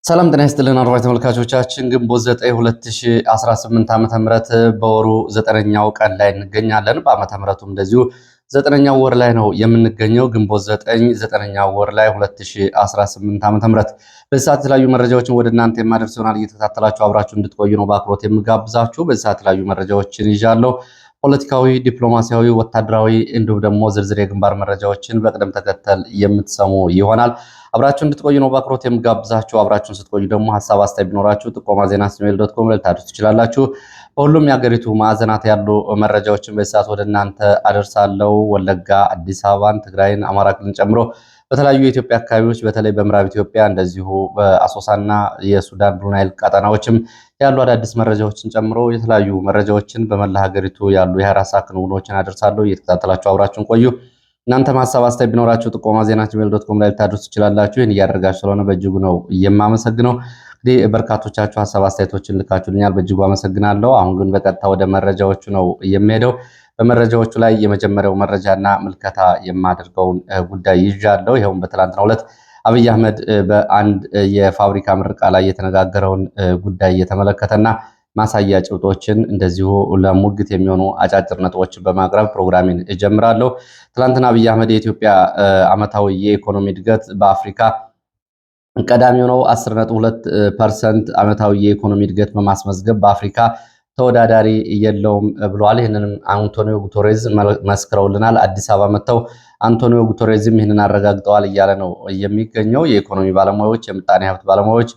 ሰላም ጤና ይስጥልን አድማጭ ተመልካቾቻችን ግንቦት 9 2018 ዓ.ም በወሩ 9ኛው ቀን ላይ እንገኛለን። በዓመተ ምሕረቱም እንደዚሁ 9ኛው ወር ላይ ነው የምንገኘው። ግንቦት 9ኛው ወር ላይ 2018 ዓ.ም በዚህ ሰዓት የተለያዩ መረጃዎችን ወደ እናንተ የማደርስ ይሆናል። እየተከታተላችሁ አብራችሁ እንድትቆዩ ነው በአክብሮት የምጋብዛችሁ። በዚህ ሰዓት የተለያዩ መረጃዎችን ይዣለሁ። ፖለቲካዊ፣ ዲፕሎማሲያዊ፣ ወታደራዊ እንዲሁም ደግሞ ዝርዝር የግንባር መረጃዎችን በቅደም ተከተል የምትሰሙ ይሆናል። አብራችሁ እንድትቆዩ ነው በአክብሮት የምጋብዛችሁ። አብራችሁን ስትቆዩ ደግሞ ሀሳብ አስተያየት ቢኖራችሁ ጥቆማ@ዜና@gmail.com ላይ ልታደርሱ ትችላላችሁ። በሁሉም የሀገሪቱ ማዕዘናት ያሉ መረጃዎችን በዚህ ሰዓት ወደ እናንተ አደርሳለሁ። ወለጋ፣ አዲስ አበባን፣ ትግራይን፣ አማራ ክልልን ጨምሮ በተለያዩ የኢትዮጵያ አካባቢዎች በተለይ በምዕራብ ኢትዮጵያ እንደዚሁ በአሶሳና የሱዳን ብሉ ናይል ቀጠናዎችም ያሉ አዳዲስ መረጃዎችን ጨምሮ የተለያዩ መረጃዎችን በመላ ሀገሪቱ ያሉ የ24 ሰዓት ክንውኖችን አደርሳለሁ። እየተከታተላችሁ አብራችሁን ቆዩ። እናንተም ሀሳብ አስተያየት ቢኖራችሁ ጥቆማ@ዜና@gmail.com ላይ ልታደርሱ ትችላላችሁ። ይህን እያደረጋችሁ ስለሆነ በእጅጉ ነው የማመሰግነው። እንግዲህ በርካቶቻችሁ ሀሳብ አስተያየቶችን ልካችሁልኛል፣ በእጅጉ አመሰግናለሁ። አሁን ግን በቀጥታ ወደ መረጃዎቹ ነው የሚሄደው። በመረጃዎቹ ላይ የመጀመሪያው መረጃና ምልከታ የማደርገውን ጉዳይ ይዣለሁ። ይኸውም በትላንትናው ዕለት አብይ አህመድ በአንድ የፋብሪካ ምረቃ ላይ የተነጋገረውን ጉዳይ የተመለከተና ማሳያ ጭብጦችን እንደዚሁ ለሙግት የሚሆኑ አጫጭር ነጥቦችን በማቅረብ ፕሮግራሜን እጀምራለሁ። ትላንትና አብይ አህመድ የኢትዮጵያ ዓመታዊ የኢኮኖሚ እድገት በአፍሪካ ቀዳሚው ነው፣ 10.2% ዓመታዊ የኢኮኖሚ እድገት በማስመዝገብ በአፍሪካ ተወዳዳሪ የለውም ብለዋል። ይህንንም አንቶኒዮ ጉተሬዝ መስክረውልናል። አዲስ አበባ መጥተው አንቶኒዮ ጉተሬዝም ይህንን አረጋግጠዋል እያለ ነው የሚገኘው። የኢኮኖሚ ባለሙያዎች፣ የምጣኔ ሀብት ባለሙያዎች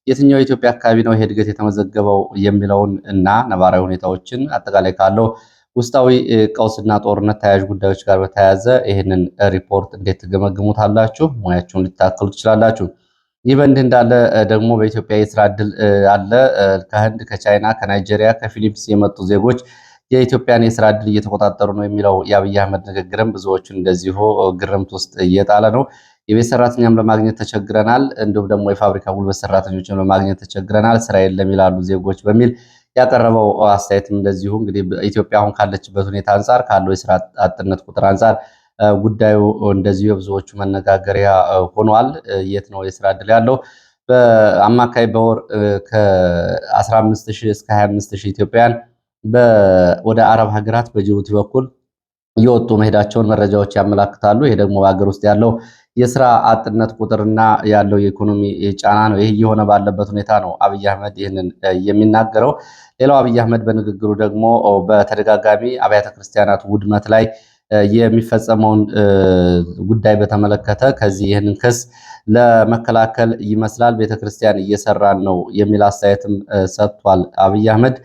የትኛው የኢትዮጵያ አካባቢ ነው ይሄ እድገት የተመዘገበው የሚለውን እና ነባራዊ ሁኔታዎችን አጠቃላይ ካለው ውስጣዊ ቀውስና ጦርነት ተያያዥ ጉዳዮች ጋር በተያያዘ ይህንን ሪፖርት እንዴት ትገመግሙታላችሁ? ሙያችሁን ልታከሉ ትችላላችሁ። ይህ በእንዲህ እንዳለ ደግሞ በኢትዮጵያ የስራ ዕድል አለ። ከህንድ፣ ከቻይና፣ ከናይጄሪያ፣ ከፊሊፒንስ የመጡ ዜጎች የኢትዮጵያን የስራ ዕድል እየተቆጣጠሩ ነው የሚለው የአብይ አህመድ ንግግርም ብዙዎቹን እንደዚሁ ግርምት ውስጥ እየጣለ ነው። የቤት ሰራተኛም ለማግኘት ተቸግረናል፣ እንዲሁም ደግሞ የፋብሪካ ጉልበት ሰራተኞችን ለማግኘት ተቸግረናል፣ ስራ የለም ይላሉ ዜጎች በሚል ያቀረበው አስተያየትም እንደዚሁ እንግዲህ ኢትዮጵያ አሁን ካለችበት ሁኔታ አንጻር ካለው የስራ አጥነት ቁጥር አንጻር ጉዳዩ እንደዚሁ የብዙዎቹ መነጋገሪያ ሆኗል። የት ነው የስራ ዕድል ያለው? በአማካይ በወር ከ15000 እስከ 25000 ኢትዮጵያውያን ወደ አረብ ሀገራት በጅቡቲ በኩል እየወጡ መሄዳቸውን መረጃዎች ያመላክታሉ። ይሄ ደግሞ በሀገር ውስጥ ያለው የስራ አጥነት ቁጥርና ያለው የኢኮኖሚ ጫና ነው። ይህ እየሆነ ባለበት ሁኔታ ነው አብይ አህመድ ይህንን የሚናገረው። ሌላው አብይ አህመድ በንግግሩ ደግሞ በተደጋጋሚ አብያተ ክርስቲያናት ውድመት ላይ የሚፈጸመውን ጉዳይ በተመለከተ ከዚህ ይህንን ክስ ለመከላከል ይመስላል ቤተክርስቲያን እየሰራን ነው የሚል አስተያየትም ሰጥቷል አብይ አህመድ።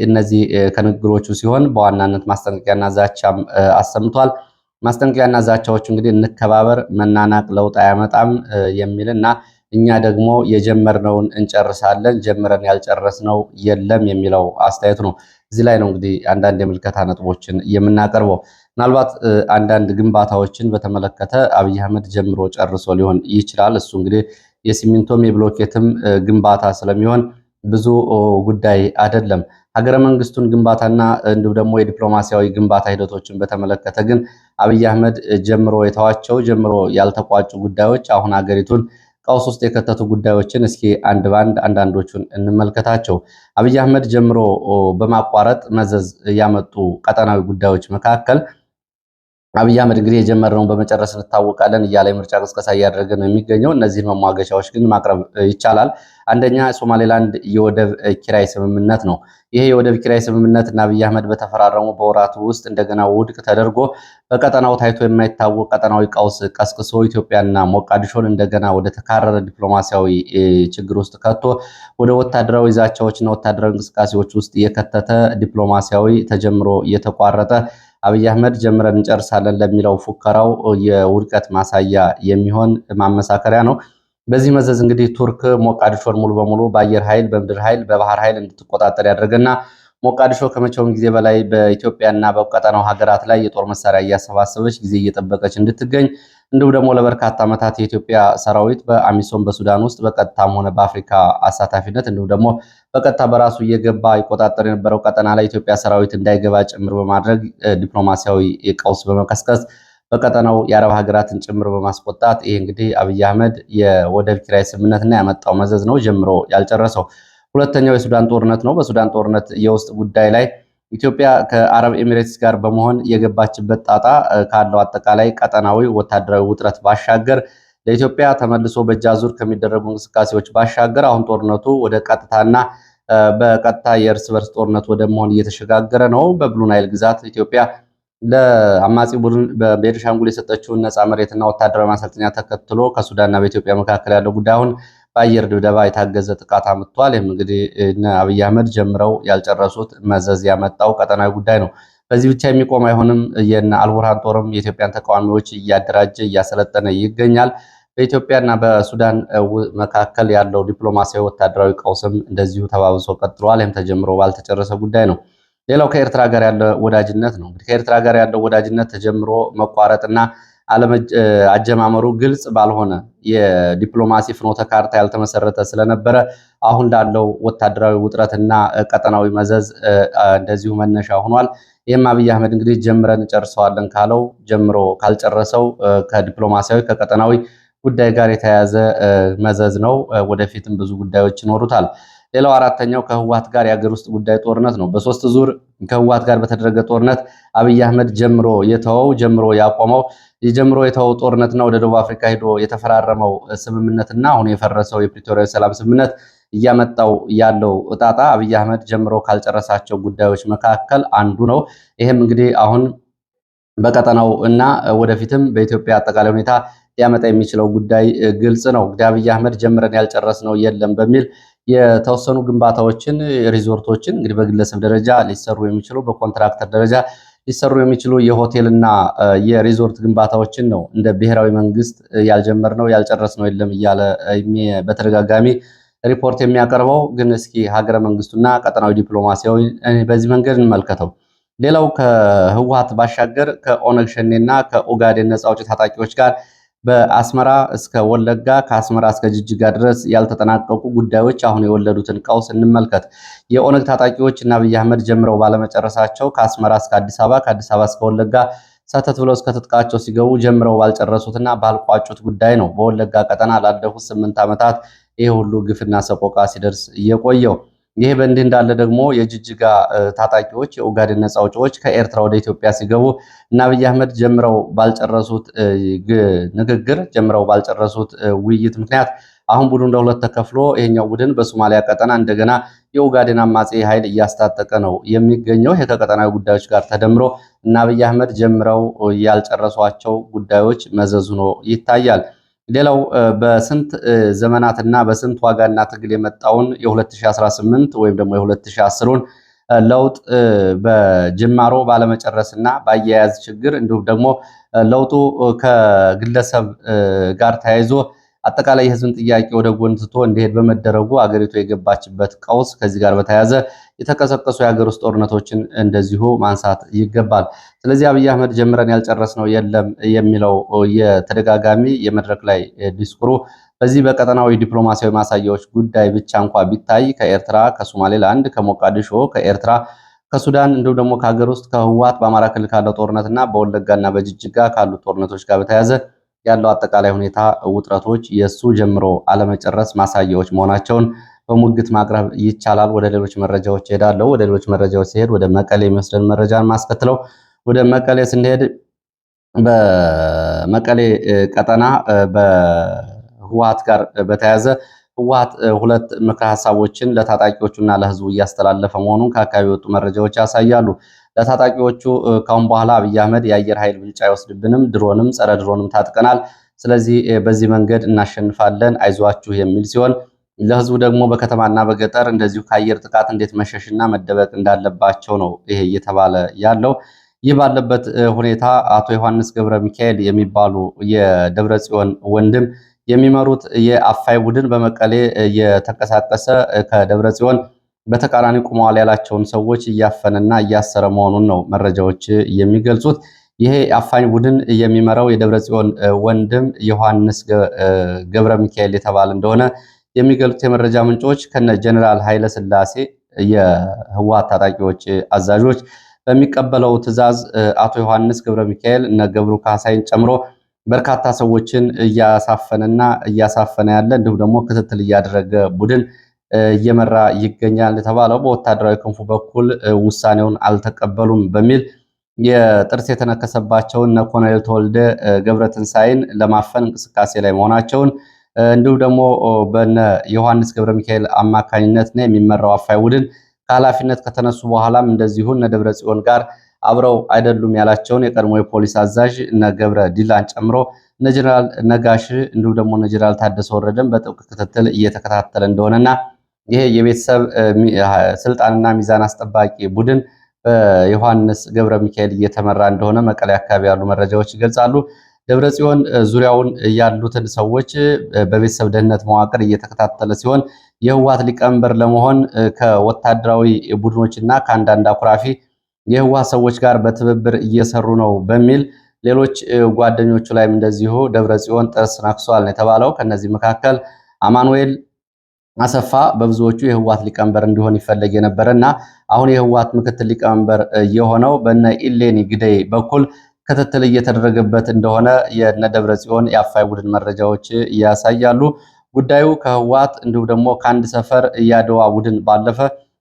እነዚህ ከንግግሮቹ ሲሆን በዋናነት ማስጠንቀቂያና ዛቻም አሰምቷል። ማስጠንቀቂያና ዛቻዎቹ እንግዲህ እንከባበር፣ መናናቅ ለውጥ አያመጣም የሚልና እኛ ደግሞ የጀመርነውን እንጨርሳለን፣ ጀምረን ያልጨረስነው የለም የሚለው አስተያየቱ ነው። እዚህ ላይ ነው እንግዲህ አንዳንድ የምልከታ ነጥቦችን የምናቀርበው። ምናልባት አንዳንድ ግንባታዎችን በተመለከተ አብይ አህመድ ጀምሮ ጨርሶ ሊሆን ይችላል። እሱ እንግዲህ የሲሚንቶም የብሎኬትም ግንባታ ስለሚሆን ብዙ ጉዳይ አይደለም። ሀገረ መንግስቱን ግንባታና እንዲሁም ደግሞ የዲፕሎማሲያዊ ግንባታ ሂደቶችን በተመለከተ ግን አብይ አህመድ ጀምሮ የተዋቸው ጀምሮ ያልተቋጩ ጉዳዮች አሁን ሀገሪቱን ቀውስ ውስጥ የከተቱ ጉዳዮችን እስኪ አንድ ባንድ አንዳንዶቹን እንመልከታቸው። አብይ አህመድ ጀምሮ በማቋረጥ መዘዝ ያመጡ ቀጠናዊ ጉዳዮች መካከል አብይ አህመድ እንግዲህ የጀመርነውን በመጨረስ እንታወቃለን እያለ የምርጫ ቅስቀሳ እያደረገ ነው የሚገኘው። እነዚህን መሟገቻዎች ግን ማቅረብ ይቻላል። አንደኛ ሶማሌላንድ የወደብ ኪራይ ስምምነት ነው። ይሄ የወደብ ኪራይ ስምምነት እና አብይ አህመድ በተፈራረሙ በወራቱ ውስጥ እንደገና ውድቅ ተደርጎ በቀጠናው ታይቶ የማይታወቅ ቀጠናዊ ቀውስ ቀስቅሶ ኢትዮጵያና ሞቃዲሾን እንደገና ወደ ተካረረ ዲፕሎማሲያዊ ችግር ውስጥ ከቶ ወደ ወታደራዊ ዛቻዎችና ወታደራዊ እንቅስቃሴዎች ውስጥ የከተተ ዲፕሎማሲያዊ ተጀምሮ እየተቋረጠ አብይ አህመድ ጀምረን እንጨርሳለን ለሚለው ፉከራው የውድቀት ማሳያ የሚሆን ማመሳከሪያ ነው። በዚህ መዘዝ እንግዲህ ቱርክ ሞቃዲሾን ሙሉ በሙሉ በአየር ኃይል፣ በምድር ኃይል፣ በባህር ኃይል እንድትቆጣጠር ያደረገና ሞቃዲሾ ከመቼውም ጊዜ በላይ በኢትዮጵያና በቀጠናው ሀገራት ላይ የጦር መሳሪያ እያሰባሰበች ጊዜ እየጠበቀች እንድትገኝ እንዲሁም ደግሞ ለበርካታ ዓመታት የኢትዮጵያ ሰራዊት በአሚሶም በሱዳን ውስጥ በቀጥታም ሆነ በአፍሪካ አሳታፊነት እንዲሁም ደግሞ በቀጥታ በራሱ እየገባ ይቆጣጠር የነበረው ቀጠና ላይ ኢትዮጵያ ሰራዊት እንዳይገባ ጭምር በማድረግ ዲፕሎማሲያዊ ቀውስ በመቀስቀስ በቀጠናው የአረብ ሀገራትን ጭምር በማስቆጣት ይሄ እንግዲህ አብይ አህመድ የወደብ ኪራይ ስምምነትና ያመጣው መዘዝ ነው ጀምሮ ያልጨረሰው። ሁለተኛው የሱዳን ጦርነት ነው። በሱዳን ጦርነት የውስጥ ጉዳይ ላይ ኢትዮጵያ ከአረብ ኤሚሬትስ ጋር በመሆን የገባችበት ጣጣ ካለው አጠቃላይ ቀጠናዊ ወታደራዊ ውጥረት ባሻገር ለኢትዮጵያ ተመልሶ በእጅ አዙር ከሚደረጉ እንቅስቃሴዎች ባሻገር አሁን ጦርነቱ ወደ ቀጥታና በቀጥታ የእርስ በርስ ጦርነት ወደ መሆን እየተሸጋገረ ነው። በብሉ ናይል ግዛት ኢትዮጵያ ለአማጺ ቡድን በቤኒሻንጉል የሰጠችውን ነፃ መሬትና ወታደራዊ ማሰልጠኛ ተከትሎ ከሱዳንና በኢትዮጵያ መካከል ያለው ጉዳይ አሁን በአየር ድብደባ የታገዘ ጥቃት አምጥቷል። ይህም እንግዲህ አብይ አህመድ ጀምረው ያልጨረሱት መዘዝ ያመጣው ቀጠናዊ ጉዳይ ነው። በዚህ ብቻ የሚቆም አይሆንም። የነ አልቡርሃን ጦርም የኢትዮጵያን ተቃዋሚዎች እያደራጀ እያሰለጠነ ይገኛል። በኢትዮጵያና በሱዳን መካከል ያለው ዲፕሎማሲያዊ ወታደራዊ ቀውስም እንደዚሁ ተባብሶ ቀጥሏል። ይህም ተጀምሮ ባልተጨረሰ ጉዳይ ነው። ሌላው ከኤርትራ ጋር ያለ ወዳጅነት ነው። እንግዲህ ከኤርትራ ጋር ያለው ወዳጅነት ተጀምሮ መቋረጥና አጀማመሩ ግልጽ ባልሆነ የዲፕሎማሲ ፍኖተ ካርታ ያልተመሰረተ ስለነበረ አሁን ላለው ወታደራዊ ውጥረትና ቀጠናዊ መዘዝ እንደዚሁ መነሻ ሆኗል። ይህም አብይ አህመድ እንግዲህ ጀምረን ጨርሰዋለን ካለው ጀምሮ ካልጨረሰው ከዲፕሎማሲያዊ ከቀጠናዊ ጉዳይ ጋር የተያያዘ መዘዝ ነው። ወደፊትም ብዙ ጉዳዮች ይኖሩታል። ሌላው አራተኛው ከህወሓት ጋር የሀገር ውስጥ ጉዳይ ጦርነት ነው። በሶስት ዙር ከህወሓት ጋር በተደረገ ጦርነት አብይ አህመድ ጀምሮ ያቆመው የጀምሮ የተወው ጦርነትና ወደ ደቡብ አፍሪካ ሄዶ የተፈራረመው ስምምነትና አሁን የፈረሰው የፕሪቶሪያ ሰላም ስምምነት እያመጣው ያለው እጣጣ አብይ አህመድ ጀምሮ ካልጨረሳቸው ጉዳዮች መካከል አንዱ ነው። ይሄም እንግዲህ አሁን በቀጠናው እና ወደፊትም በኢትዮጵያ አጠቃላይ ሁኔታ ሊያመጣ የሚችለው ጉዳይ ግልጽ ነው። እንግዲህ አብይ አህመድ ጀምረን ያልጨረስነው የለም በሚል የተወሰኑ ግንባታዎችን፣ ሪዞርቶችን እንግዲህ በግለሰብ ደረጃ ሊሰሩ የሚችሉ በኮንትራክተር ደረጃ ሊሰሩ የሚችሉ የሆቴልና የሪዞርት ግንባታዎችን ነው እንደ ብሔራዊ መንግስት ያልጀመርነው ያልጨረስነው የለም እያለ በተደጋጋሚ ሪፖርት የሚያቀርበው። ግን እስኪ ሀገረ መንግስቱና ቀጠናዊ ዲፕሎማሲያዊ በዚህ መንገድ እንመልከተው። ሌላው ከህወሓት ባሻገር ከኦነግ ሸኔና ከኦጋዴን ነፃ አውጪ ታጣቂዎች ጋር በአስመራ እስከ ወለጋ ከአስመራ እስከ ጅጅጋ ድረስ ያልተጠናቀቁ ጉዳዮች አሁን የወለዱትን ቀውስ እንመልከት። የኦነግ ታጣቂዎች እና አብይ አህመድ ጀምረው ባለመጨረሳቸው ከአስመራ እስከ አዲስ አበባ ከአዲስ አበባ እስከ ወለጋ ሰተት ብለው እስከ ትጥቃቸው ሲገቡ ጀምረው ባልጨረሱትና ባልቋጩት ጉዳይ ነው በወለጋ ቀጠና ላለፉት 8 ዓመታት ይሄ ሁሉ ግፍና ሰቆቃ ሲደርስ እየቆየው። ይሄ በእንዲህ እንዳለ ደግሞ የጅጅጋ ታጣቂዎች የኦጋዴን ነፃ አውጪዎች ከኤርትራ ወደ ኢትዮጵያ ሲገቡ እና አብይ አህመድ ጀምረው ባልጨረሱት ንግግር ጀምረው ባልጨረሱት ውይይት ምክንያት አሁን ቡድኑ ለሁለት ተከፍሎ ይሄኛው ቡድን በሶማሊያ ቀጠና እንደገና የኦጋዴን አማጺ ኃይል እያስታጠቀ ነው የሚገኘው። ይሄ ከቀጠናዊ ጉዳዮች ጋር ተደምሮ እና አብይ አህመድ ጀምረው ያልጨረሷቸው ጉዳዮች መዘዙ ነው ይታያል። ሌላው በስንት ዘመናትና በስንት ዋጋና ትግል የመጣውን የ2018 ወይም ደግሞ የ2010ን ለውጥ በጅማሮ ባለመጨረስና በአያያዝ ችግር እንዲሁም ደግሞ ለውጡ ከግለሰብ ጋር ተያይዞ አጠቃላይ የህዝብን ጥያቄ ወደ ጎን ትቶ እንዲሄድ በመደረጉ አገሪቱ የገባችበት ቀውስ ከዚህ ጋር በተያያዘ የተቀሰቀሱ የሀገር ውስጥ ጦርነቶችን እንደዚሁ ማንሳት ይገባል። ስለዚህ አብይ አህመድ ጀምረን ያልጨረስነው የለም የሚለው የተደጋጋሚ የመድረክ ላይ ዲስኩሩ በዚህ በቀጠናዊ ዲፕሎማሲያዊ ማሳያዎች ጉዳይ ብቻ እንኳ ቢታይ ከኤርትራ፣ ከሶማሌላንድ፣ ከሞቃዲሾ፣ ከኤርትራ፣ ከሱዳን እንዲሁም ደግሞ ከሀገር ውስጥ ከህወሓት በአማራ ክልል ካለው ጦርነትና በወለጋና በጅጅጋ ካሉ ጦርነቶች ጋር በተያያዘ ያለው አጠቃላይ ሁኔታ ውጥረቶች የሱ ጀምሮ አለመጨረስ ማሳያዎች መሆናቸውን በሙግት ማቅረብ ይቻላል። ወደ ሌሎች መረጃዎች ሄዳለሁ። ወደ ሌሎች መረጃዎች ሲሄድ ወደ መቀሌ የሚወስደን መረጃን ማስከትለው ወደ መቀሌ ስንሄድ በመቀሌ ቀጠና በህወሓት ጋር በተያያዘ ህወሓት ሁለት ምክረ ሀሳቦችን ለታጣቂዎቹና ለህዝቡ እያስተላለፈ መሆኑን ከአካባቢ የወጡ መረጃዎች ያሳያሉ። ለታጣቂዎቹ ካሁን በኋላ አብይ አህመድ የአየር ኃይል ብልጫ አይወስድብንም፣ ድሮንም ጸረ ድሮንም ታጥቀናል፣ ስለዚህ በዚህ መንገድ እናሸንፋለን፣ አይዟችሁ የሚል ሲሆን ለህዝቡ ደግሞ በከተማና በገጠር እንደዚሁ ከአየር ጥቃት እንዴት መሸሽና መደበቅ እንዳለባቸው ነው ይሄ እየተባለ ያለው። ይህ ባለበት ሁኔታ አቶ ዮሐንስ ገብረ ሚካኤል የሚባሉ የደብረ ጽዮን ወንድም የሚመሩት የአፋይ ቡድን በመቀሌ የተንቀሳቀሰ ከደብረ ጽዮን በተቃራኒ ቆመዋል ያላቸውን ሰዎች እያፈነና እያሰረ መሆኑን ነው መረጃዎች የሚገልጹት። ይሄ አፋኝ ቡድን የሚመራው የደብረ ጽዮን ወንድም ዮሐንስ ገብረ ሚካኤል የተባለ እንደሆነ የሚገልጹት የመረጃ ምንጮች ከነ ጀነራል ኃይለ ሥላሴ የህወሓት ታጣቂዎች አዛዦች በሚቀበለው ትዕዛዝ አቶ ዮሐንስ ገብረ ሚካኤል እነ ገብሩ ካሳይን ጨምሮ በርካታ ሰዎችን እያሳፈነና እያሳፈነ ያለ እንዲሁም ደግሞ ክትትል እያደረገ ቡድን እየመራ ይገኛል የተባለው በወታደራዊ ክንፉ በኩል ውሳኔውን አልተቀበሉም በሚል የጥርስ የተነከሰባቸውን እነ ኮሎኔል ተወልደ ገብረትንሳኤን ለማፈን እንቅስቃሴ ላይ መሆናቸውን እንዲሁም ደግሞ በነ ዮሐንስ ገብረ ሚካኤል አማካኝነት ነው የሚመራው አፋይ ቡድን ከኃላፊነት ከተነሱ በኋላም እንደዚሁ እነ ደብረ ጽዮን ጋር አብረው አይደሉም ያላቸውን የቀድሞ የፖሊስ አዛዥ እነ ገብረ ዲላን ጨምሮ እነ ጀነራል ነጋሽ እንዲሁም ደግሞ እነ ጀነራል ታደሰ ወረደን በጥብቅ ክትትል እየተከታተለ እንደሆነና ይሄ የቤተሰብ ስልጣንና ሚዛን አስጠባቂ ቡድን በዮሐንስ ገብረ ሚካኤል እየተመራ እንደሆነ መቀሌ አካባቢ ያሉ መረጃዎች ይገልጻሉ። ደብረ ጽዮን ዙሪያውን ያሉትን ሰዎች በቤተሰብ ደህንነት መዋቅር እየተከታተለ ሲሆን የህወሓት ሊቀመንበር ለመሆን ከወታደራዊ ቡድኖችና ከአንዳንድ አኩራፊ የህወሓት ሰዎች ጋር በትብብር እየሰሩ ነው በሚል ሌሎች ጓደኞቹ ላይም እንደዚሁ ደብረ ጽዮን ጥርስ ነክሷል ነው የተባለው። ከነዚህ መካከል አማኑኤል አሰፋ በብዙዎቹ የህወሓት ሊቀመንበር እንዲሆን ይፈለግ የነበረና አሁን የህወሓት ምክትል ሊቀመንበር የሆነው በነ ኢሌኒ ግደይ በኩል ክትትል እየተደረገበት እንደሆነ የነ ደብረ ጽዮን የአፋይ ቡድን መረጃዎች ያሳያሉ። ጉዳዩ ከህወሓት እንዲሁም ደግሞ ከአንድ ሰፈር የአድዋ ቡድን ባለፈ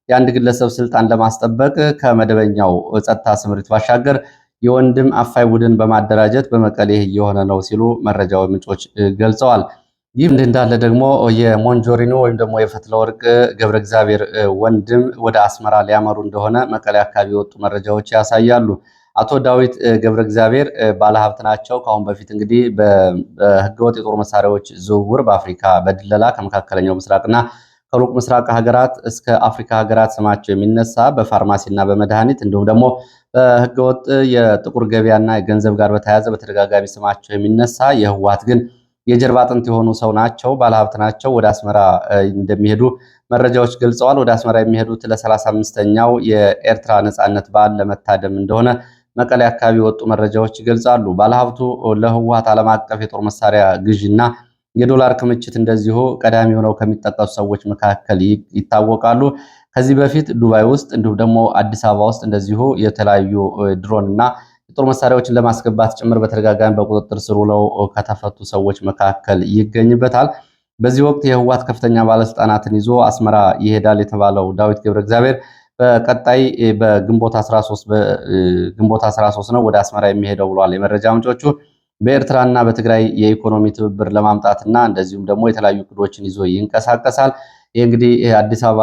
የአንድ ግለሰብ ስልጣን ለማስጠበቅ ከመደበኛው ጸጥታ ስምሪት ባሻገር የወንድም አፋይ ቡድን በማደራጀት በመቀሌ እየሆነ ነው ሲሉ መረጃው ምንጮች ገልጸዋል። ይህ እንዲህ እንዳለ ደግሞ የሞንጆሪኖ ወይም ደግሞ የፈትለ ወርቅ ገብረ እግዚአብሔር ወንድም ወደ አስመራ ሊያመሩ እንደሆነ መቀሌ አካባቢ የወጡ መረጃዎች ያሳያሉ። አቶ ዳዊት ገብረ እግዚአብሔር ባለሀብት ናቸው። ከአሁን በፊት እንግዲህ በህገወጥ የጦር መሳሪያዎች ዝውውር በአፍሪካ በድለላ ከመካከለኛው ምስራቅና ከሩቅ ምስራቅ ሀገራት እስከ አፍሪካ ሀገራት ስማቸው የሚነሳ በፋርማሲና በመድኃኒት እንዲሁም ደግሞ በህገወጥ የጥቁር ገበያና የገንዘብ ጋር በተያያዘ በተደጋጋሚ ስማቸው የሚነሳ የህወሓት ግን የጀርባ አጥንት የሆኑ ሰው ናቸው። ባለሀብት ናቸው። ወደ አስመራ እንደሚሄዱ መረጃዎች ገልጸዋል። ወደ አስመራ የሚሄዱት ለ35ኛው የኤርትራ ነጻነት በዓል ለመታደም እንደሆነ መቀሌ አካባቢ የወጡ መረጃዎች ይገልጻሉ። ባለሀብቱ ለህወሓት ዓለም አቀፍ የጦር መሳሪያ ግዥና የዶላር ክምችት እንደዚሁ ቀዳሚ ሆነው ከሚጠቀሱ ሰዎች መካከል ይታወቃሉ። ከዚህ በፊት ዱባይ ውስጥ እንዲሁም ደግሞ አዲስ አበባ ውስጥ እንደዚሁ የተለያዩ ድሮን እና የጦር መሳሪያዎችን ለማስገባት ጭምር በተደጋጋሚ በቁጥጥር ስር ውለው ከተፈቱ ሰዎች መካከል ይገኝበታል። በዚህ ወቅት የህወሓት ከፍተኛ ባለስልጣናትን ይዞ አስመራ ይሄዳል የተባለው ዳዊት ገብረ እግዚአብሔር በቀጣይ በግንቦት 13 ነው ወደ አስመራ የሚሄደው ብሏል የመረጃ ምንጮቹ። በኤርትራና በትግራይ የኢኮኖሚ ትብብር ለማምጣትና እንደዚሁም ደግሞ የተለያዩ እቅዶችን ይዞ ይንቀሳቀሳል። ይህ እንግዲህ አዲስ አበባ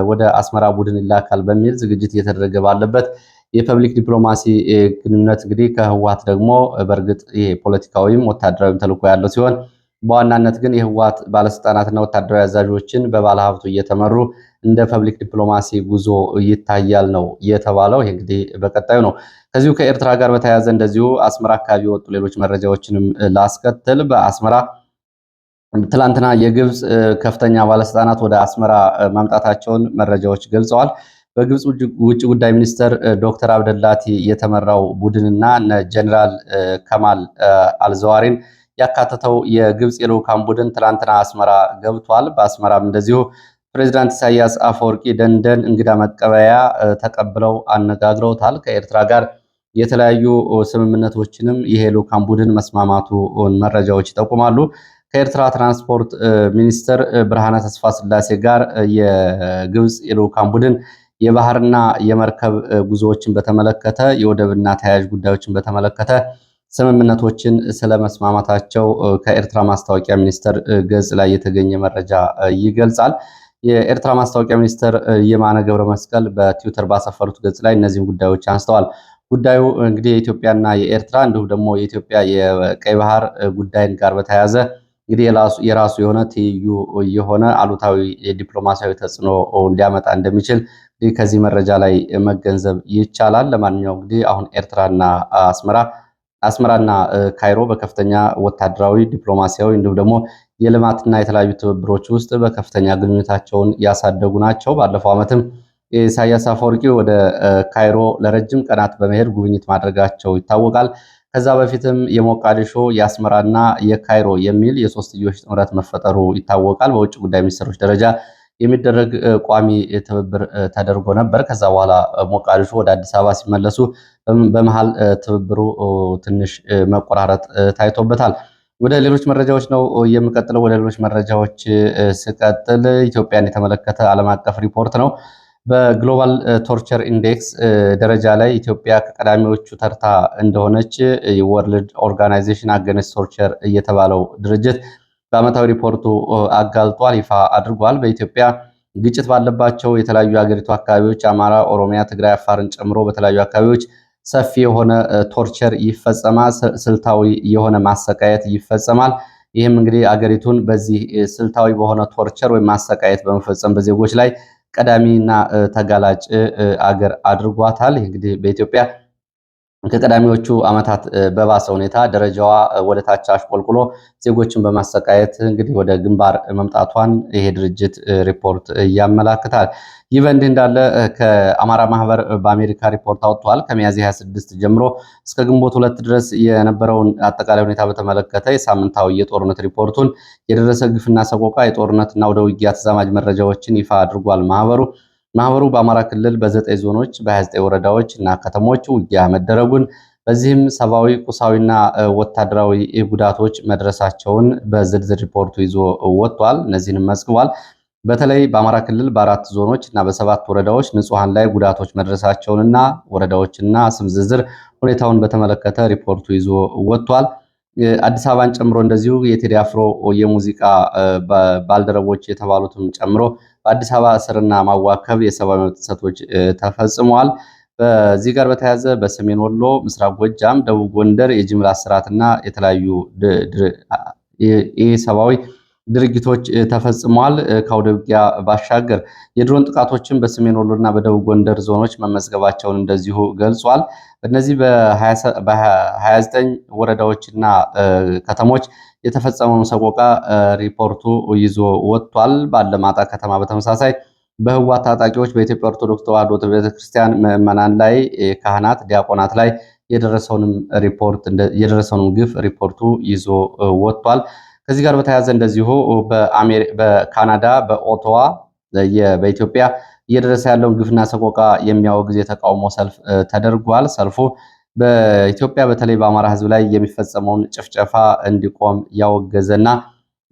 ወደ አስመራ ቡድን ይላካል በሚል ዝግጅት እየተደረገ ባለበት የፐብሊክ ዲፕሎማሲ ግንኙነት እንግዲህ ከህወሓት ደግሞ በእርግጥ ይሄ ፖለቲካዊም ወታደራዊም ተልዕኮ ያለው ሲሆን በዋናነት ግን የህወሓት ባለስልጣናትና ወታደራዊ አዛዦችን በባለሀብቱ እየተመሩ እንደ ፐብሊክ ዲፕሎማሲ ጉዞ ይታያል ነው የተባለው። ይህ እንግዲህ በቀጣዩ ነው። ከዚሁ ከኤርትራ ጋር በተያያዘ እንደዚሁ አስመራ አካባቢ የወጡ ሌሎች መረጃዎችንም ላስከትል። በአስመራ ትላንትና የግብፅ ከፍተኛ ባለስልጣናት ወደ አስመራ ማምጣታቸውን መረጃዎች ገልጸዋል። በግብፅ ውጭ ጉዳይ ሚኒስትር ዶክተር አብደላቲ የተመራው ቡድንና ጀነራል ከማል አልዘዋሪን ያካተተው የግብፅ የልዑካን ቡድን ትላንትና አስመራ ገብቷል። በአስመራም እንደዚሁ ፕሬዚዳንት ኢሳያስ አፈወርቂ ደንደን እንግዳ መቀበያ ተቀብለው አነጋግረውታል። ከኤርትራ ጋር የተለያዩ ስምምነቶችንም ይሄ ልዑካን ቡድን መስማማቱ መረጃዎች ይጠቁማሉ። ከኤርትራ ትራንስፖርት ሚኒስትር ብርሃነ ተስፋ ስላሴ ጋር የግብፅ የልዑካን ቡድን የባህርና የመርከብ ጉዞዎችን በተመለከተ የወደብና ተያያዥ ጉዳዮችን በተመለከተ ስምምነቶችን ስለመስማማታቸው ከኤርትራ ማስታወቂያ ሚኒስቴር ገጽ ላይ የተገኘ መረጃ ይገልጻል። የኤርትራ ማስታወቂያ ሚኒስትር የማነ ገብረ መስቀል በትዊተር ባሰፈሩት ገጽ ላይ እነዚህን ጉዳዮች አንስተዋል። ጉዳዩ እንግዲህ የኢትዮጵያና የኤርትራ እንዲሁም ደግሞ የኢትዮጵያ የቀይ ባህር ጉዳይን ጋር በተያያዘ እንግዲህ የራሱ የሆነ ትይዩ የሆነ አሉታዊ የዲፕሎማሲያዊ ተጽዕኖ እንዲያመጣ እንደሚችል ከዚህ መረጃ ላይ መገንዘብ ይቻላል። ለማንኛውም እንግዲህ አሁን ኤርትራና አስመራና ካይሮ በከፍተኛ ወታደራዊ፣ ዲፕሎማሲያዊ እንዲሁም ደግሞ የልማትና የተለያዩ ትብብሮች ውስጥ በከፍተኛ ግንኙነታቸውን ያሳደጉ ናቸው። ባለፈው ዓመትም ኢሳያስ አፈወርቂ ወደ ካይሮ ለረጅም ቀናት በመሄድ ጉብኝት ማድረጋቸው ይታወቃል። ከዛ በፊትም የሞቃዲሾ የአስመራና የካይሮ የሚል የሶስትዮሽ ጥምረት መፈጠሩ ይታወቃል። በውጭ ጉዳይ ሚኒስትሮች ደረጃ የሚደረግ ቋሚ ትብብር ተደርጎ ነበር። ከዛ በኋላ ሞቃዲሾ ወደ አዲስ አበባ ሲመለሱ በመሃል ትብብሩ ትንሽ መቆራረጥ ታይቶበታል። ወደ ሌሎች መረጃዎች ነው የምቀጥለው። ወደ ሌሎች መረጃዎች ስቀጥል ኢትዮጵያን የተመለከተ ዓለም አቀፍ ሪፖርት ነው። በግሎባል ቶርቸር ኢንዴክስ ደረጃ ላይ ኢትዮጵያ ከቀዳሚዎቹ ተርታ እንደሆነች የወርልድ ኦርጋናይዜሽን አገንስት ቶርቸር እየተባለው ድርጅት በዓመታዊ ሪፖርቱ አጋልጧል፣ ይፋ አድርጓል። በኢትዮጵያ ግጭት ባለባቸው የተለያዩ የሀገሪቱ አካባቢዎች አማራ፣ ኦሮሚያ፣ ትግራይ፣ አፋርን ጨምሮ በተለያዩ አካባቢዎች ሰፊ የሆነ ቶርቸር ይፈጸማል። ስልታዊ የሆነ ማሰቃየት ይፈጸማል። ይህም እንግዲህ አገሪቱን በዚህ ስልታዊ በሆነ ቶርቸር ወይም ማሰቃየት በመፈጸም በዜጎች ላይ ቀዳሚና ተጋላጭ አገር አድርጓታል። እንግዲህ በኢትዮጵያ ከቀዳሚዎቹ ዓመታት በባሰ ሁኔታ ደረጃዋ ወደ ታች አሽቆልቁሎ ዜጎችን በማሰቃየት እንግዲህ ወደ ግንባር መምጣቷን ይሄ ድርጅት ሪፖርት ያመላክታል። ይህ በእንዲህ እንዳለ ከአማራ ማህበር በአሜሪካ ሪፖርት አውጥቷል። ከሚያዝያ 26 ጀምሮ እስከ ግንቦት 2 ድረስ የነበረውን አጠቃላይ ሁኔታ በተመለከተ የሳምንታዊ የጦርነት ሪፖርቱን የደረሰ ግፍና ሰቆቃ፣ የጦርነትና ወደ ውጊያ ተዛማጅ መረጃዎችን ይፋ አድርጓል። ማህበሩ በአማራ ክልል በ9 ዞኖች በ29 ወረዳዎች እና ከተሞች ውጊያ መደረጉን በዚህም ሰብአዊ፣ ቁሳዊና ወታደራዊ ጉዳቶች መድረሳቸውን በዝርዝር ሪፖርቱ ይዞ ወጥቷል። እነዚህንም መዝግቧል። በተለይ በአማራ ክልል በ4 ዞኖች እና በ7 ወረዳዎች ንጹሐን ላይ ጉዳቶች መድረሳቸውንና ወረዳዎችና ስም ዝርዝር ሁኔታውን በተመለከተ ሪፖርቱ ይዞ ወጥቷል። አዲስ አበባን ጨምሮ እንደዚሁ የቴዲ አፍሮ የሙዚቃ ባልደረቦች የተባሉትም ጨምሮ በአዲስ አበባ እስርና ማዋከብ፣ የሰብአዊ መብት ጥሰቶች ተፈጽመዋል። በዚህ ጋር በተያያዘ በሰሜን ወሎ፣ ምስራቅ ጎጃም፣ ደቡብ ጎንደር የጅምላ እስራትና የተለያዩ ሰብአዊ ድርጊቶች ተፈጽመዋል። ከአውደ ውጊያ ባሻገር የድሮን ጥቃቶችን በሰሜን ወሎና በደቡብ ጎንደር ዞኖች መመዝገባቸውን እንደዚሁ ገልጿል። በእነዚህ በ29 ወረዳዎችና ከተሞች የተፈጸመውን ሰቆቃ ሪፖርቱ ይዞ ወጥቷል። ባለማጣ ከተማ በተመሳሳይ በህወሓት ታጣቂዎች በኢትዮጵያ ኦርቶዶክስ ተዋሕዶ ቤተክርስቲያን ምዕመናን ላይ፣ ካህናት፣ ዲያቆናት ላይ የደረሰውን ግፍ ሪፖርቱ ይዞ ወጥቷል። ከዚህ ጋር በተያያዘ እንደዚሁ በካናዳ በኦቶዋ በኢትዮጵያ እየደረሰ ያለውን ግፍና ሰቆቃ የሚያወግዝ የተቃውሞ ሰልፍ ተደርጓል። ሰልፉ በኢትዮጵያ በተለይ በአማራ ሕዝብ ላይ የሚፈጸመውን ጭፍጨፋ እንዲቆም ያወገዘና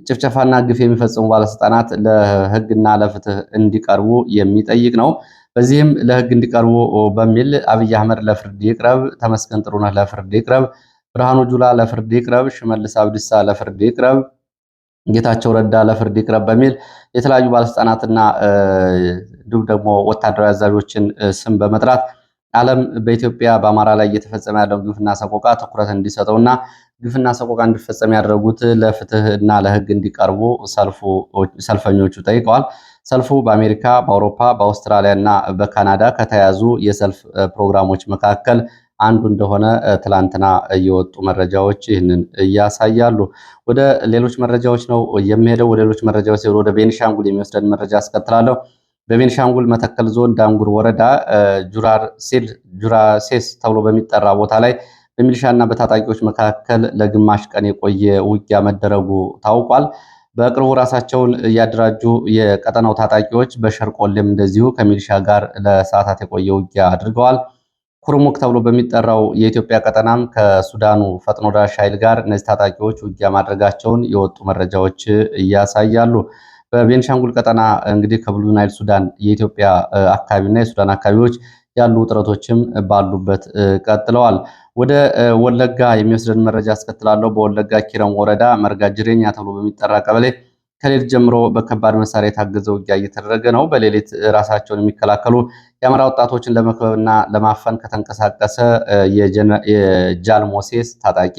ጭፍጨፋና ግፍ የሚፈጽሙ ባለስልጣናት ለሕግና ለፍትህ እንዲቀርቡ የሚጠይቅ ነው። በዚህም ለሕግ እንዲቀርቡ በሚል አብይ አህመድ ለፍርድ ይቅረብ፣ ተመስገን ጥሩነህ ለፍርድ ይቅረብ፣ ብርሃኑ ጁላ ለፍርድ ይቅረብ፣ ሽመልስ አብዲሳ ለፍርድ ይቅረብ፣ ጌታቸው ረዳ ለፍርድ ይቅረብ በሚል የተለያዩ ባለስልጣናትና እንዲሁም ደግሞ ወታደራዊ አዛዦችን ስም በመጥራት ዓለም በኢትዮጵያ በአማራ ላይ እየተፈጸመ ያለውን ግፍና ሰቆቃ ትኩረት እንዲሰጠውና ግፍና ሰቆቃ እንዲፈጸም ያደረጉት ለፍትህና ለሕግ እንዲቀርቡ ሰልፈኞቹ ጠይቀዋል። ሰልፉ በአሜሪካ፣ በአውሮፓ፣ በአውስትራሊያ እና በካናዳ ከተያዙ የሰልፍ ፕሮግራሞች መካከል አንዱ እንደሆነ ትላንትና የወጡ መረጃዎች ይህንን እያሳያሉ። ወደ ሌሎች መረጃዎች ነው የሚሄደው። ወደ ሌሎች መረጃዎች ወደ ቤኒሻንጉል የሚወስደን መረጃ አስከትላለሁ። በቤኒሻንጉል መተከል ዞን ዳንጉር ወረዳ ጁራሴስ ተብሎ በሚጠራ ቦታ ላይ በሚሊሻና በታጣቂዎች መካከል ለግማሽ ቀን የቆየ ውጊያ መደረጉ ታውቋል። በቅርቡ ራሳቸውን እያደራጁ የቀጠናው ታጣቂዎች በሸርቆሌም እንደዚሁ ከሚሊሻ ጋር ለሰዓታት የቆየ ውጊያ አድርገዋል። ኩርሙክ ተብሎ በሚጠራው የኢትዮጵያ ቀጠናም ከሱዳኑ ፈጥኖ ደራሽ ኃይል ጋር እነዚህ ታጣቂዎች ውጊያ ማድረጋቸውን የወጡ መረጃዎች እያሳያሉ። በቤንሻንጉል ቀጠና እንግዲህ ከብሉ ናይል ሱዳን የኢትዮጵያ አካባቢና የሱዳን አካባቢዎች ያሉ ውጥረቶችም ባሉበት ቀጥለዋል። ወደ ወለጋ የሚወስደን መረጃ አስከትላለሁ። በወለጋ ኪረም ወረዳ መርጋ ጅሬኛ ተብሎ በሚጠራ ቀበሌ ከሌሊት ጀምሮ በከባድ መሳሪያ የታገዘ ውጊያ እየተደረገ ነው። በሌሊት ራሳቸውን የሚከላከሉ የአማራ ወጣቶችን ለመክበብና ለማፈን ከተንቀሳቀሰ የጃል ሞሴስ ታጣቂ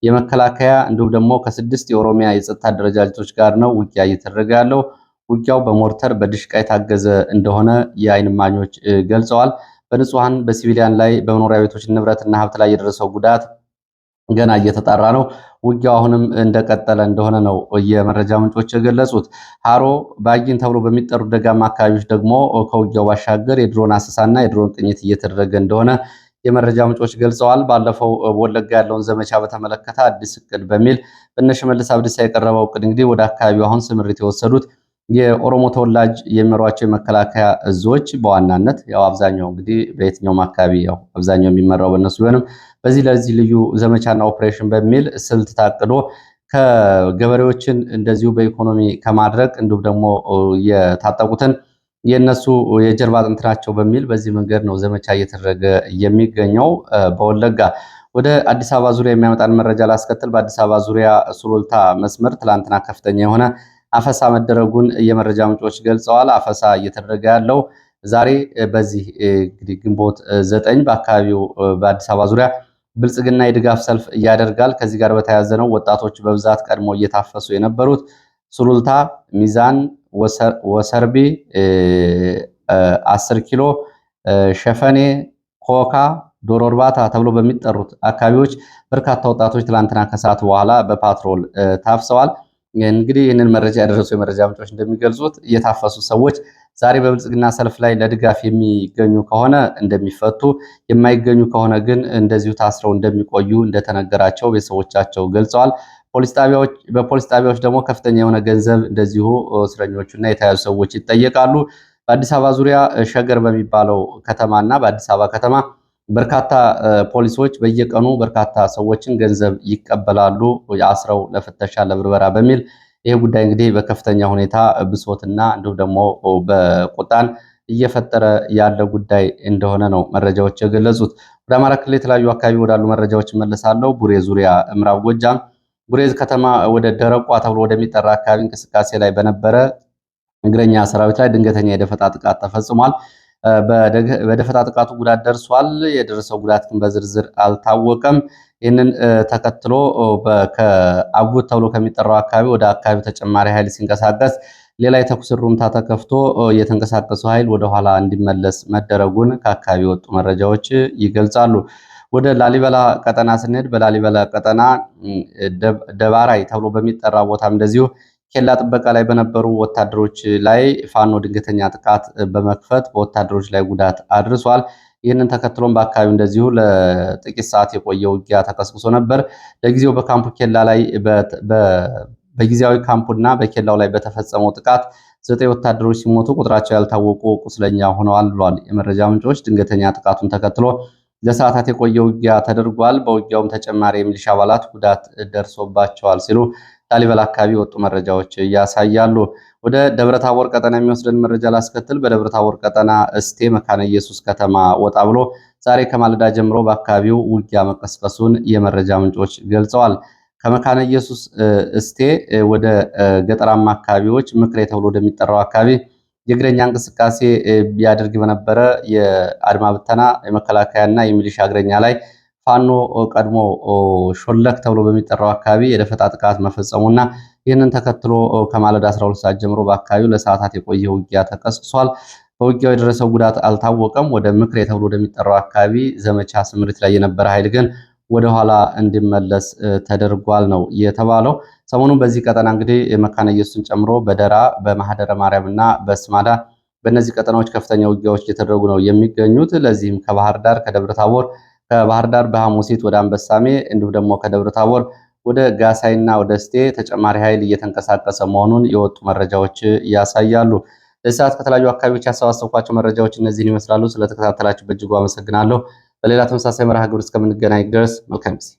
የመከላከያ እንዲሁም ደግሞ ከ6 የኦሮሚያ የጸጥታ አደረጃጀቶች ጋር ነው ውጊያ እየተደረገ ያለው። ውጊያው በሞርተር በድሽቃ የታገዘ እንደሆነ የዓይን እማኞች ገልጸዋል። በንጹሐን በሲቪሊያን ላይ በመኖሪያ ቤቶች ንብረትና ሀብት ላይ የደረሰው ጉዳት ገና እየተጣራ ነው። ውጊያው አሁንም እንደቀጠለ እንደሆነ ነው የመረጃ ምንጮች የገለጹት። ሃሮ ባጊን ተብሎ በሚጠሩ ደጋማ አካባቢዎች ደግሞ ከውጊያው ባሻገር የድሮን አሰሳና የድሮን ቅኝት እየተደረገ እንደሆነ የመረጃ ምንጮች ገልጸዋል። ባለፈው ወለጋ ያለውን ዘመቻ በተመለከተ አዲስ እቅድ በሚል በእነ ሽመልስ አብዲሳ የቀረበው እቅድ እንግዲህ ወደ አካባቢው አሁን ስምሪት የወሰዱት የኦሮሞ ተወላጅ የሚመሯቸው የመከላከያ እዞች በዋናነት ያው አብዛኛው እንግዲህ በየትኛውም አካባቢ ያው አብዛኛው የሚመራው በእነሱ ቢሆንም ለዚህ ልዩ ዘመቻና ኦፕሬሽን በሚል ስልት ታቅዶ ከገበሬዎችን እንደዚሁ በኢኮኖሚ ከማድረግ እንዲሁም ደግሞ የታጠቁትን የነሱ የጀርባ አጥንት ናቸው በሚል በዚህ መንገድ ነው ዘመቻ እየተደረገ የሚገኘው። በወለጋ ወደ አዲስ አበባ ዙሪያ የሚያመጣን መረጃ ላስከትል። በአዲስ አበባ ዙሪያ ሱሉልታ መስመር ትላንትና ከፍተኛ የሆነ አፈሳ መደረጉን የመረጃ ምንጮች ገልጸዋል። አፈሳ እየተደረገ ያለው ዛሬ በዚህ እንግዲህ ግንቦት 9 በአካባቢው በአዲስ አበባ ዙሪያ ብልጽግና የድጋፍ ሰልፍ ያደርጋል። ከዚህ ጋር በተያያዘ ነው ወጣቶች በብዛት ቀድሞ እየታፈሱ የነበሩት። ሱሉልታ፣ ሚዛን፣ ወሰርቢ፣ 10 ኪሎ፣ ሸፈኔ፣ ኮካ፣ ዶሮ እርባታ ተብሎ በሚጠሩት አካባቢዎች በርካታ ወጣቶች ትላንትና ከሰዓት በኋላ በፓትሮል ታፍሰዋል። እንግዲህ ይህንን መረጃ ያደረሱ የመረጃ ምንጮች እንደሚገልጹት የታፈሱ ሰዎች ዛሬ በብልጽግና ሰልፍ ላይ ለድጋፍ የሚገኙ ከሆነ እንደሚፈቱ፣ የማይገኙ ከሆነ ግን እንደዚሁ ታስረው እንደሚቆዩ እንደተነገራቸው ቤተሰቦቻቸው ገልጸዋል። በፖሊስ ጣቢያዎች ደግሞ ከፍተኛ የሆነ ገንዘብ እንደዚሁ እስረኞቹና የተያዙ ሰዎች ይጠየቃሉ። በአዲስ አበባ ዙሪያ ሸገር በሚባለው ከተማና በአዲስ አበባ ከተማ በርካታ ፖሊሶች በየቀኑ በርካታ ሰዎችን ገንዘብ ይቀበላሉ አስረው ለፍተሻ ለብርበራ በሚል። ይህ ጉዳይ እንግዲህ በከፍተኛ ሁኔታ ብሶትና እንዲሁም ደግሞ በቁጣን እየፈጠረ ያለ ጉዳይ እንደሆነ ነው መረጃዎች የገለጹት። ወደ አማራ ክልል የተለያዩ አካባቢ ወዳሉ መረጃዎች መለሳለሁ። ቡሬ ዙሪያ ምዕራብ ጎጃም ቡሬ ከተማ ወደ ደረቋ ተብሎ ወደሚጠራ አካባቢ እንቅስቃሴ ላይ በነበረ እግረኛ ሰራዊት ላይ ድንገተኛ የደፈጣ ጥቃት ተፈጽሟል። በደፈጣ ጥቃቱ ጉዳት ደርሷል። የደረሰው ጉዳት ግን በዝርዝር አልታወቀም። ይህንን ተከትሎ ከአጉት ተብሎ ከሚጠራው አካባቢ ወደ አካባቢው ተጨማሪ ኃይል ሲንቀሳቀስ ሌላ የተኩስ ሩምታ ተከፍቶ የተንቀሳቀሱ ኃይል ወደኋላ እንዲመለስ መደረጉን ከአካባቢ የወጡ መረጃዎች ይገልጻሉ። ወደ ላሊበላ ቀጠና ስንሄድ በላሊበላ ቀጠና ደባራይ ተብሎ በሚጠራ ቦታም እንደዚሁ ኬላ ጥበቃ ላይ በነበሩ ወታደሮች ላይ ፋኖ ድንገተኛ ጥቃት በመክፈት በወታደሮች ላይ ጉዳት አድርሷል። ይህንን ተከትሎም በአካባቢው እንደዚሁ ለጥቂት ሰዓት የቆየ ውጊያ ተቀስቅሶ ነበር። ለጊዜው በካምፑ ኬላ ላይ በጊዜያዊ ካምፑና በኬላው ላይ በተፈጸመው ጥቃት 9 ወታደሮች ሲሞቱ ቁጥራቸው ያልታወቁ ቁስለኛ ሆነዋል ብሏል የመረጃ ምንጮች። ድንገተኛ ጥቃቱን ተከትሎ ለሰዓታት የቆየ ውጊያ ተደርጓል። በውጊያውም ተጨማሪ የሚሊሻ አባላት ጉዳት ደርሶባቸዋል ሲሉ ላሊበላ አካባቢ የወጡ መረጃዎች ያሳያሉ። ወደ ደብረታቦር ቀጠና የሚወስደን መረጃ ላስከትል። በደብረታቦር ቀጠና እስቴ መካነ ኢየሱስ ከተማ ወጣ ብሎ ዛሬ ከማለዳ ጀምሮ በአካባቢው ውጊያ መቀስቀሱን የመረጃ ምንጮች ገልጸዋል። ከመካነ ኢየሱስ እስቴ ወደ ገጠራማ አካባቢዎች ምክሬ ተብሎ ወደሚጠራው አካባቢ የእግረኛ እንቅስቃሴ ቢያደርግ በነበረ የአድማ ብተና የመከላከያና የሚሊሻ እግረኛ ላይ ፋኖ ቀድሞ ሾለክ ተብሎ በሚጠራው አካባቢ የደፈጣ ጥቃት መፈጸሙና ይህንን ተከትሎ ከማለዳ 12 ሰዓት ጀምሮ በአካባቢው ለሰዓታት የቆየ ውጊያ ተቀስቅሷል። በውጊያው የደረሰው ጉዳት አልታወቀም። ወደ ምክሬ ተብሎ ወደሚጠራው አካባቢ ዘመቻ ስምሪት ላይ የነበረ ኃይል ግን ወደኋላ እንዲመለስ ተደርጓል ነው የተባለው። ሰሞኑን በዚህ ቀጠና እንግዲህ መካነ ኢየሱስን ጨምሮ በደራ በማህደረ ማርያም እና በስማዳ በእነዚህ ቀጠናዎች ከፍተኛ ውጊያዎች እየተደረጉ ነው የሚገኙት። ለዚህም ከባህር ዳር በሐሙሲት ወደ አንበሳሜ እንዲሁም ደግሞ ከደብረ ታቦር ወደ ጋሳይና ወደ እስቴ ተጨማሪ ኃይል እየተንቀሳቀሰ መሆኑን የወጡ መረጃዎች ያሳያሉ። ለሰዓት ከተለያዩ አካባቢዎች ያሰባሰብኳቸው መረጃዎች እነዚህን ይመስላሉ። ስለተከታተላችሁ በእጅጉ አመሰግናለሁ። በሌላ ተመሳሳይ መርሃ ግብር እስከምንገናኝ ድረስ መልካም ጊዜ